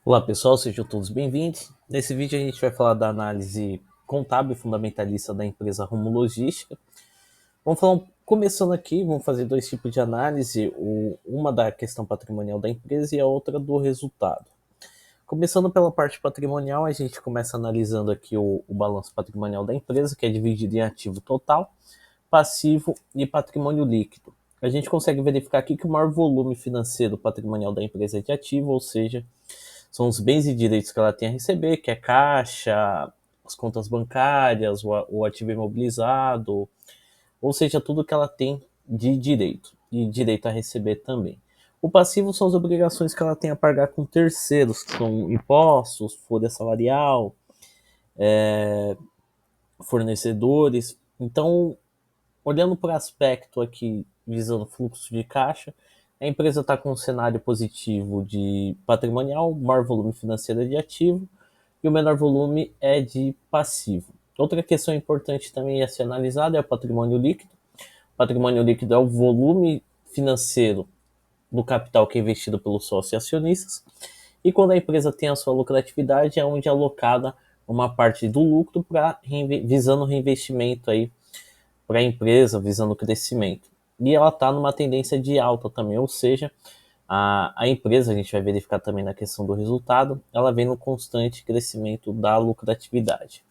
Olá pessoal, sejam todos bem-vindos. Nesse vídeo a gente vai falar da análise contábil fundamentalista da empresa Rumo Logística. Vamos falar, começando aqui, vamos fazer dois tipos de análise, uma da questão patrimonial da empresa e a outra do resultado. Começando pela parte patrimonial, a gente começa analisando aqui o balanço patrimonial da empresa, que é dividido em ativo total, passivo e patrimônio líquido. A gente consegue verificar aqui que o maior volume financeiro patrimonial da empresa é de ativo, ou seja, são os bens e direitos que ela tem a receber, que é caixa, as contas bancárias, o ativo imobilizado, ou seja, tudo que ela tem de direito e direito a receber também. O passivo são as obrigações que ela tem a pagar com terceiros, que são impostos, folha salarial, fornecedores. Então, olhando para o aspecto aqui, visando fluxo de caixa, a empresa está com um cenário positivo de patrimonial, maior volume financeiro de ativo, e o menor volume é de passivo. Outra questão importante também a ser analisada é o patrimônio líquido. O patrimônio líquido é o volume financeiro do capital que é investido pelos sócios e acionistas. E quando a empresa tem a sua lucratividade, é onde é alocada uma parte do lucro para visando reinvestimento aí para a empresa, visando o crescimento. E ela está numa tendência de alta também, ou seja, a empresa, a gente vai verificar também na questão do resultado, ela vem no constante crescimento da lucratividade.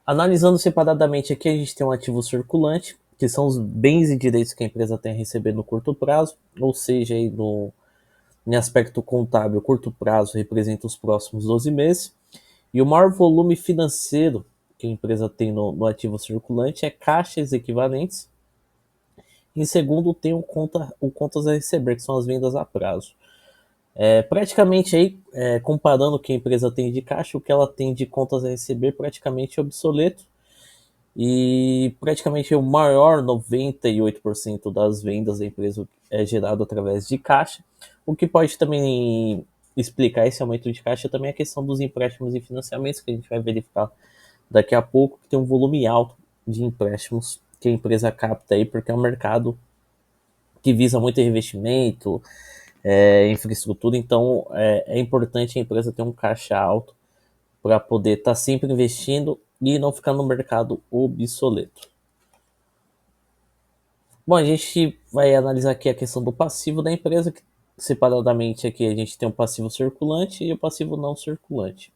Analisando separadamente aqui, a gente tem um ativo circulante, que são os bens e direitos que a empresa tem a receber no curto prazo, ou seja, aí em aspecto contábil, curto prazo representa os próximos 12 meses, e o maior volume financeiro que a empresa tem no ativo circulante é caixas equivalentes. Em segundo, tem o contas a receber, que são as vendas a prazo. Praticamente aí, comparando o que a empresa tem de caixa, o que ela tem de contas a receber praticamente é obsoleto. E praticamente o maior 98% das vendas da empresa é gerado através de caixa. O que pode também explicar esse aumento de caixa também é a questão dos empréstimos e financiamentos, que a gente vai verificar daqui a pouco, que tem um volume alto de empréstimos que a empresa capta aí, porque é um mercado que visa muito investimento, infraestrutura, então é importante a empresa ter um caixa alto para poder estar sempre investindo e não ficar no mercado obsoleto. Bom, a gente vai analisar aqui a questão do passivo da empresa, que separadamente aqui a gente tem o passivo circulante e o passivo não circulante.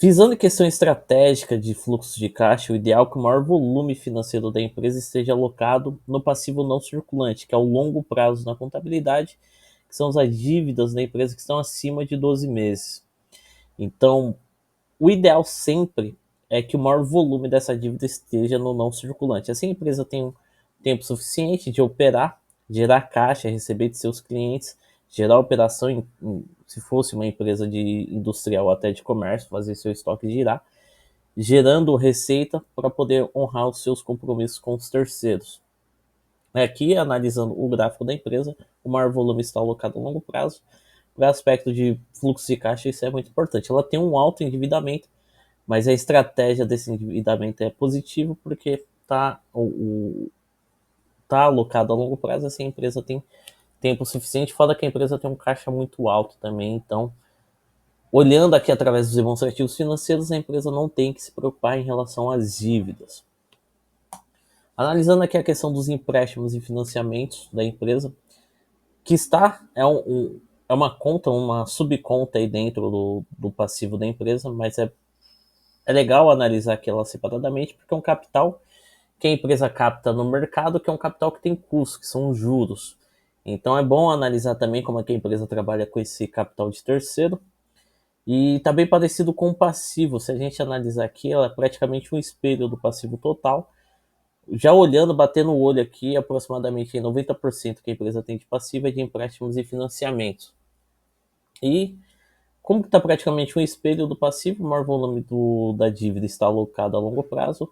Visando a questão estratégica de fluxo de caixa, o ideal é que o maior volume financeiro da empresa esteja alocado no passivo não circulante, que é o longo prazo na contabilidade, que são as dívidas da empresa que estão acima de 12 meses. Então, o ideal sempre é que o maior volume dessa dívida esteja no não circulante. Assim a empresa tem um tempo suficiente de operar, gerar caixa, receber de seus clientes, gerar operação, se fosse uma empresa de industrial ou até de comércio, fazer seu estoque girar, gerando receita para poder honrar os seus compromissos com os terceiros. Aqui, analisando o gráfico da empresa, o maior volume está alocado a longo prazo. Para o aspecto de fluxo de caixa, isso é muito importante. Ela tem um alto endividamento, mas a estratégia desse endividamento é positiva porque tá alocado a longo prazo, assim a empresa tem tempo suficiente, fora que a empresa tem um caixa muito alto também, então olhando aqui através dos demonstrativos financeiros, a empresa não tem que se preocupar em relação às dívidas. Analisando aqui a questão dos empréstimos e financiamentos da empresa, que é uma conta, uma subconta aí dentro do passivo da empresa, mas é legal analisar aquela separadamente, porque é um capital que a empresa capta no mercado, que é um capital que tem custos, que são os juros. Então é bom analisar também como é que a empresa trabalha com esse capital de terceiro. E está bem parecido com o passivo. Se a gente analisar aqui, ela é praticamente um espelho do passivo total. Já olhando, batendo o olho aqui, aproximadamente 90% que a empresa tem de passivo é de empréstimos e financiamentos. E como está praticamente um espelho do passivo, o maior volume da dívida está alocado a longo prazo,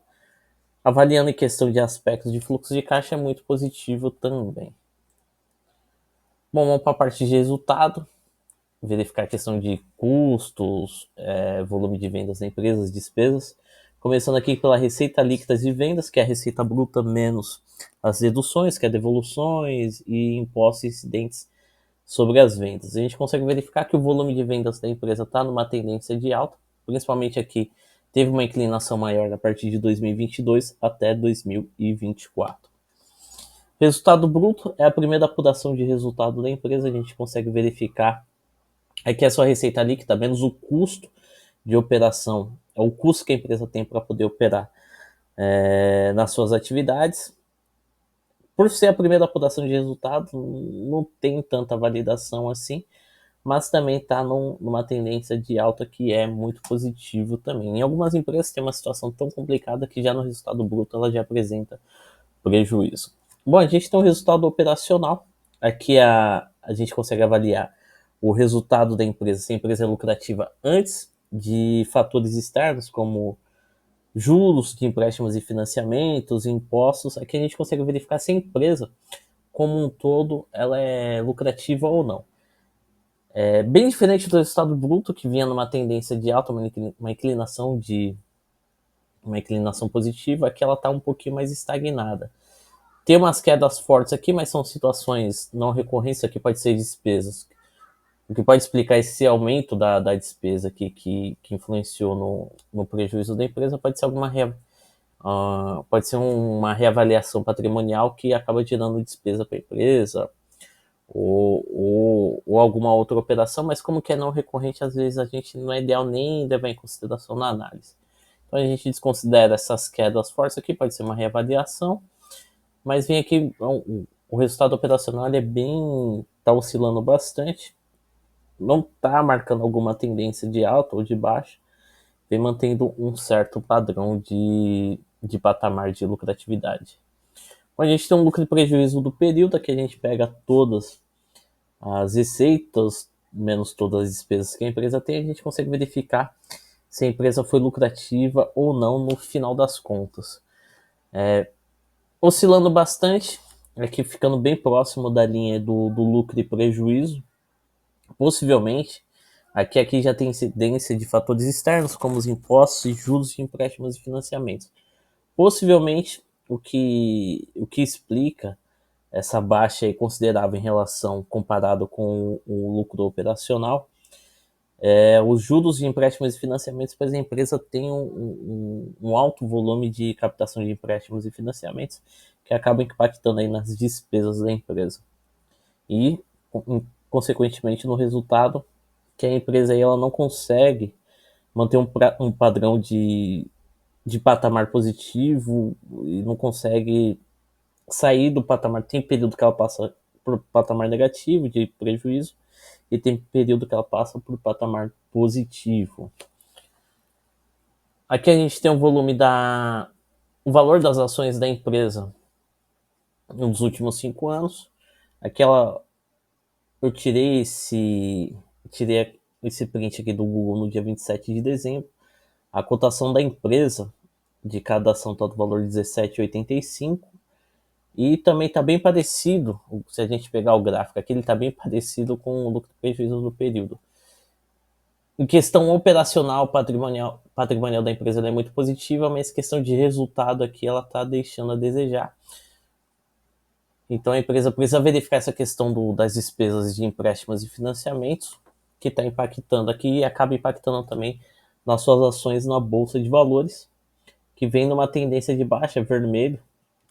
avaliando em questão de aspectos de fluxo de caixa é muito positivo também. Bom, vamos para a parte de resultado, verificar a questão de custos, volume de vendas da empresa, as despesas. Começando aqui pela receita líquida de vendas, que é a receita bruta menos as deduções, que é devoluções e impostos incidentes sobre as vendas. A gente consegue verificar que o volume de vendas da empresa está numa tendência de alta, principalmente aqui teve uma inclinação maior a partir de 2022 até 2024. Resultado bruto é a primeira apuração de resultado da empresa, a gente consegue verificar aqui a sua receita líquida menos o custo de operação, é o custo que a empresa tem para poder operar nas suas atividades. Por ser a primeira apuração de resultado, não tem tanta validação assim, mas também está numa tendência de alta que é muito positivo também. Em algumas empresas tem uma situação tão complicada que já no resultado bruto ela já apresenta prejuízo. Bom, a gente tem um resultado operacional. Aqui a gente consegue avaliar o resultado da empresa, se a empresa é lucrativa antes de fatores externos, como juros de empréstimos e financiamentos, impostos. Aqui a gente consegue verificar se a empresa, como um todo, ela é lucrativa ou não. É bem diferente do resultado bruto, que vinha numa tendência de alta, uma inclinação positiva, aqui ela está um pouquinho mais estagnada. Tem umas quedas fortes aqui, mas são situações não recorrentes, aqui pode ser despesas. O que pode explicar esse aumento da despesa aqui que influenciou no prejuízo da empresa pode ser pode ser uma reavaliação patrimonial que acaba tirando despesa para a empresa, ou alguma outra operação, mas como que é não recorrente, às vezes a gente não é ideal nem levar em consideração na análise. Então a gente desconsidera essas quedas fortes aqui, pode ser uma reavaliação, mas vem aqui, o resultado operacional é bem, está oscilando bastante, não está marcando alguma tendência de alta ou de baixa, vem mantendo um certo padrão de patamar de lucratividade. Então, a gente tem um lucro e prejuízo do período, aqui a gente pega todas as receitas, menos todas as despesas que a empresa tem, a gente consegue verificar se a empresa foi lucrativa ou não no final das contas. Oscilando bastante, aqui ficando bem próximo da linha do lucro e prejuízo, possivelmente. Aqui já tem incidência de fatores externos, como os impostos e juros de empréstimos e financiamentos. Possivelmente, o que explica essa baixa aí considerável em relação comparado com o lucro operacional os juros de empréstimos e financiamentos, pois a empresa tem um alto volume de captação de empréstimos e financiamentos que acabam impactando aí nas despesas da empresa. E, consequentemente, no resultado, que a empresa aí, ela não consegue manter um padrão de patamar positivo e não consegue sair do patamar. Tem período que ela passa por patamar negativo, de prejuízo, e tem período que ela passa por patamar positivo. Aqui a gente tem o volume o valor das ações da empresa nos últimos 5 anos. Aqui eu tirei esse print aqui do Google no dia 27 de dezembro. A cotação da empresa de cada ação está do valor 17,85. E também está bem parecido, se a gente pegar o gráfico aqui, ele está bem parecido com o lucro e prejuízo do período. Em questão operacional, patrimonial da empresa é muito positiva, mas questão de resultado aqui ela está deixando a desejar. Então a empresa precisa verificar essa questão das despesas de empréstimos e financiamentos, que está impactando aqui e acaba impactando também nas suas ações na Bolsa de Valores, que vem numa tendência de baixa, vermelho,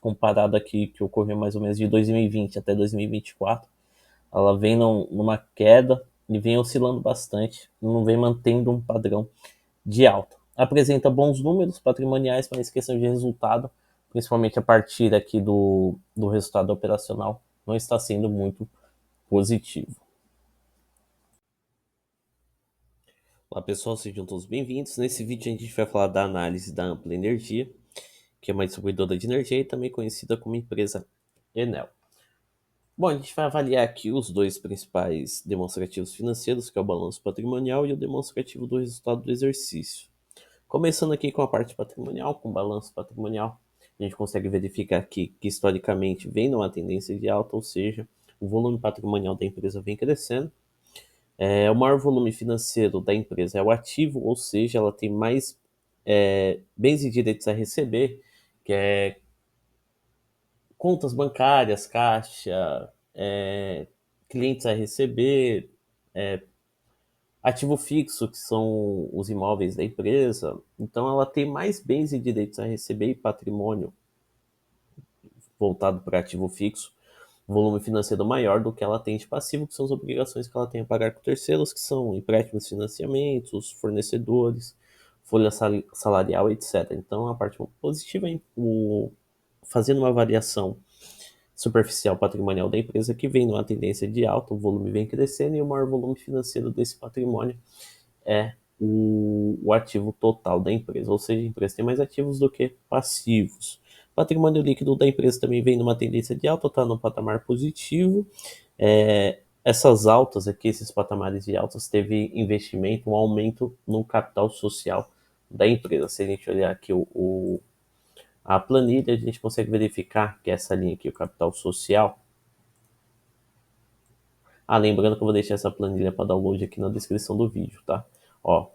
comparado aqui que ocorreu mais ou menos de 2020 até 2024. Ela vem numa queda e vem oscilando bastante, não vem mantendo um padrão de alta. Apresenta bons números patrimoniais, mas questão de resultado, principalmente a partir aqui do resultado operacional, não está sendo muito positivo. Olá pessoal, sejam todos bem-vindos. Nesse vídeo a gente vai falar da análise da Ampla Energia, que é uma distribuidora de energia e também conhecida como empresa Enel. Bom, a gente vai avaliar aqui os dois principais demonstrativos financeiros, que é o balanço patrimonial e o demonstrativo do resultado do exercício. Começando aqui com a parte patrimonial, com o balanço patrimonial, a gente consegue verificar aqui que historicamente vem numa tendência de alta, ou seja, o volume patrimonial da empresa vem crescendo. O maior volume financeiro da empresa é o ativo, ou seja, ela tem mais bens e direitos a receber, que é contas bancárias, caixa, clientes a receber, ativo fixo, que são os imóveis da empresa. Então, ela tem mais bens e direitos a receber e patrimônio voltado para ativo fixo, volume financeiro maior do que ela tem de passivo, que são as obrigações que ela tem a pagar com terceiros, que são empréstimos, financiamentos, fornecedores, folha salarial, etc. Então, a parte positiva é fazendo uma avaliação superficial patrimonial da empresa, que vem numa tendência de alta, o volume vem crescendo e o maior volume financeiro desse patrimônio é o ativo total da empresa, ou seja, a empresa tem mais ativos do que passivos. O patrimônio líquido da empresa também vem numa tendência de alta, está no patamar positivo. Essas altas aqui, esses patamares de altas, teve investimento, um aumento no capital social da empresa. Se a gente olhar aqui a planilha, a gente consegue verificar que essa linha aqui, o capital social. Lembrando que eu vou deixar essa planilha para download aqui na descrição do vídeo, tá? Ó,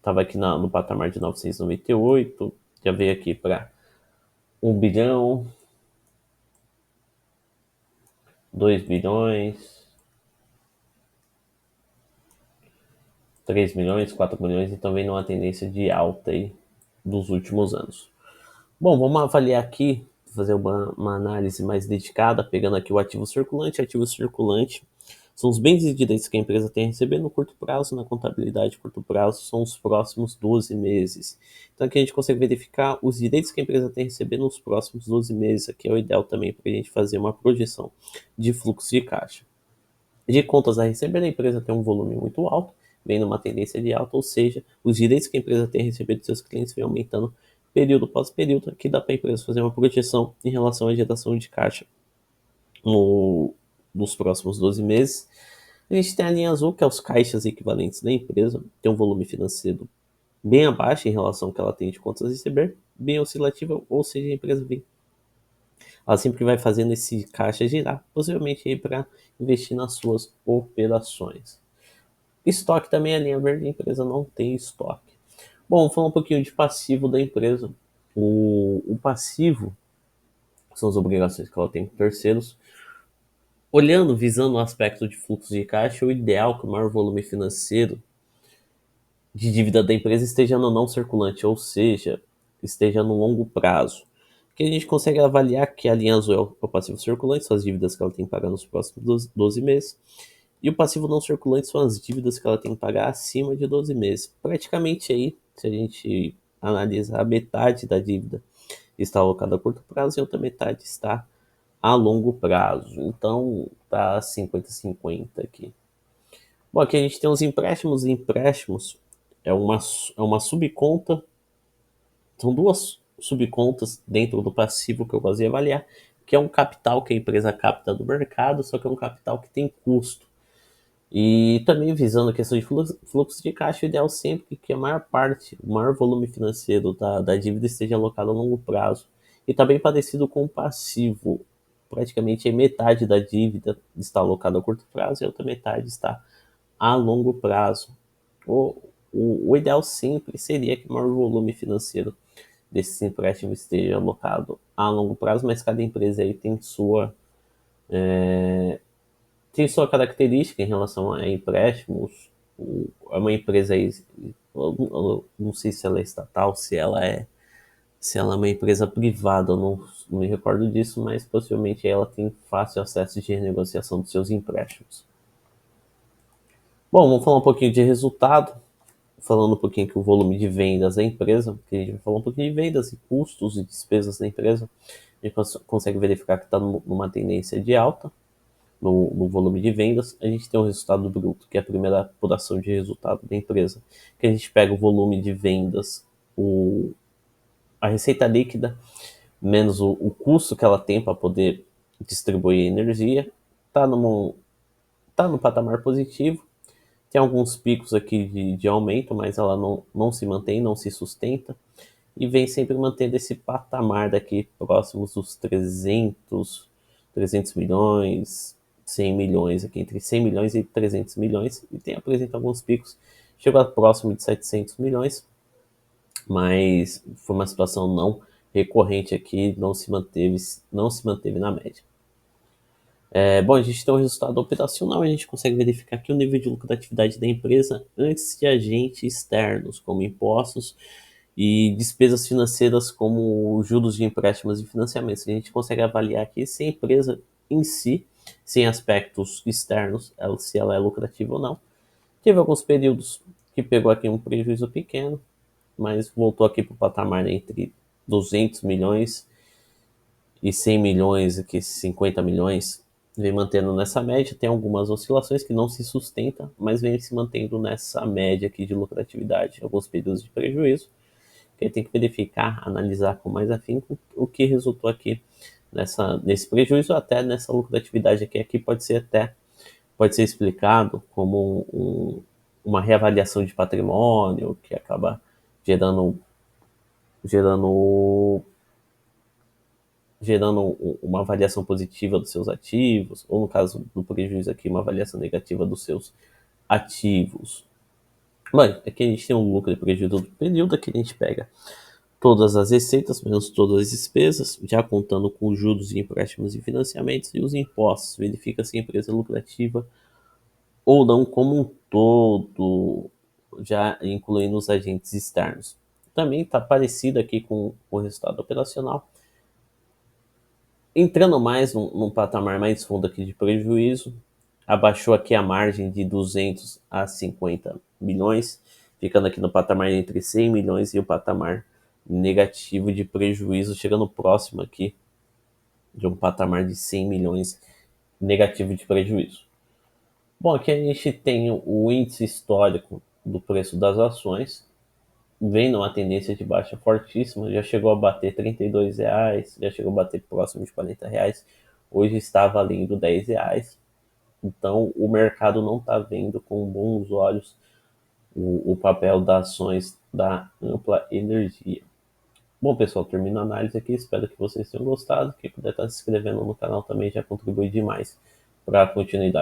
tava aqui no patamar de 998, já veio aqui para 1 bilhão, 2 bilhões, 3 milhões, 4 milhões, então vem numa tendência de alta aí dos últimos anos. Bom, vamos avaliar aqui, fazer uma análise mais dedicada, pegando aqui o ativo circulante. Ativo circulante são os bens e direitos que a empresa tem a receber no curto prazo, na contabilidade curto prazo, são os próximos 12 meses. Então aqui a gente consegue verificar os direitos que a empresa tem a receber nos próximos 12 meses. Aqui é o ideal também para a gente fazer uma projeção de fluxo de caixa. De contas a receber, a empresa tem um volume muito alto, vem numa tendência de alta, ou seja, os direitos que a empresa tem a receber de seus clientes vem aumentando período após período. Aqui dá para a empresa fazer uma projeção em relação à geração de caixa nos próximos 12 meses. A gente tem a linha azul, que é os caixas equivalentes da empresa, tem um volume financeiro bem abaixo em relação ao que ela tem de contas a receber, bem oscilativa, ou seja, a empresa ela sempre vai fazendo esse caixa girar, possivelmente para investir nas suas operações. Estoque também, a linha verde, a empresa não tem estoque. Bom, vamos falar um pouquinho de passivo da empresa. O passivo são as obrigações que ela tem com terceiros. Olhando, visando o aspecto de fluxo de caixa, o ideal é que o maior volume financeiro de dívida da empresa esteja no não circulante, ou seja, esteja no longo prazo. Que a gente consegue avaliar que a linha azul é o passivo circulante, são as dívidas que ela tem que pagar nos próximos 12 meses. E o passivo não circulante são as dívidas que ela tem que pagar acima de 12 meses. Praticamente aí, se a gente analisar, a metade da dívida está alocada a curto prazo e a outra metade está a longo prazo. Então, tá 50-50 aqui. Bom, aqui a gente tem os empréstimos. Empréstimos é uma subconta, são duas subcontas dentro do passivo que eu gosto de avaliar, que é um capital que a empresa capta do mercado, só que é um capital que tem custo. E também visando a questão de fluxo de caixa, o ideal sempre que a maior parte, o maior volume financeiro da dívida esteja alocado a longo prazo. E está bem parecido com o passivo. Praticamente a metade da dívida está alocada a curto prazo e a outra metade está a longo prazo. O ideal sempre seria que o maior volume financeiro desses empréstimos esteja alocado a longo prazo, mas cada empresa aí tem sua característica em relação a empréstimos. É uma empresa aí, eu não sei se ela é estatal, se ela é uma empresa privada, eu não me recordo disso, mas possivelmente ela tem fácil acesso de renegociação dos seus empréstimos. Bom, vamos falar um pouquinho de resultado, falando um pouquinho que o volume de vendas da empresa, que a gente vai falar um pouquinho de vendas e custos e despesas da empresa, a gente consegue verificar que está numa tendência de alta no volume de vendas. A gente tem o resultado bruto, que é a primeira apuração de resultado da empresa, que a gente pega o volume de vendas, a receita líquida, menos o custo que ela tem para poder distribuir energia, está no patamar positivo. Tem alguns picos aqui de aumento, mas ela não se mantém, não se sustenta, e vem sempre mantendo esse patamar daqui próximos dos 300 milhões, 100 milhões, aqui entre 100 milhões e 300 milhões, e apresenta alguns picos, chegou a próximo de 700 milhões, mas foi uma situação não recorrente aqui, não se manteve na média. Bom, a gente tem o resultado operacional, a gente consegue verificar aqui o nível de lucratividade da empresa antes de agentes externos, como impostos e despesas financeiras, como juros de empréstimos e financiamentos. A gente consegue avaliar aqui se a empresa em si, sem aspectos externos, se ela é lucrativa ou não. Teve alguns períodos que pegou aqui um prejuízo pequeno, mas voltou aqui para o patamar entre 200 milhões e 100 milhões, aqui 50 milhões, vem mantendo nessa média. Tem algumas oscilações que não se sustentam, mas vem se mantendo nessa média aqui de lucratividade, alguns períodos de prejuízo, que tem que verificar, analisar com mais afinco o que resultou aqui nesse prejuízo, até nessa lucratividade aqui. Aqui pode ser explicado como uma reavaliação de patrimônio que acaba gerando gerando gerando uma avaliação positiva dos seus ativos, ou no caso do prejuízo aqui, uma avaliação negativa dos seus ativos. Bem, aqui a gente tem um lucro e prejuízo do período, aqui a gente pega todas as receitas menos todas as despesas, já contando com juros e empréstimos e financiamentos, e os impostos. Verifica se a empresa é lucrativa ou não como um todo, já incluindo os agentes externos. Também está parecido aqui com o resultado operacional. Entrando mais num patamar mais fundo aqui de prejuízo, abaixou aqui a margem de 200 a 50 milhões, ficando aqui no patamar entre 100 milhões e o patamar negativo de prejuízo, chegando próximo aqui de um patamar de 100 milhões negativo de prejuízo. Bom, aqui a gente tem o índice histórico do preço das ações, vem numa tendência de baixa fortíssima, já chegou a bater R$ 32, já chegou a bater próximo de R$ 40, hoje está valendo R$ 10. Então o mercado não está vendo com bons olhos o papel das ações da Ampla Energia. Bom, pessoal, termino a análise aqui, espero que vocês tenham gostado. Quem puder estar se inscrevendo no canal também já contribui demais para a continuidade.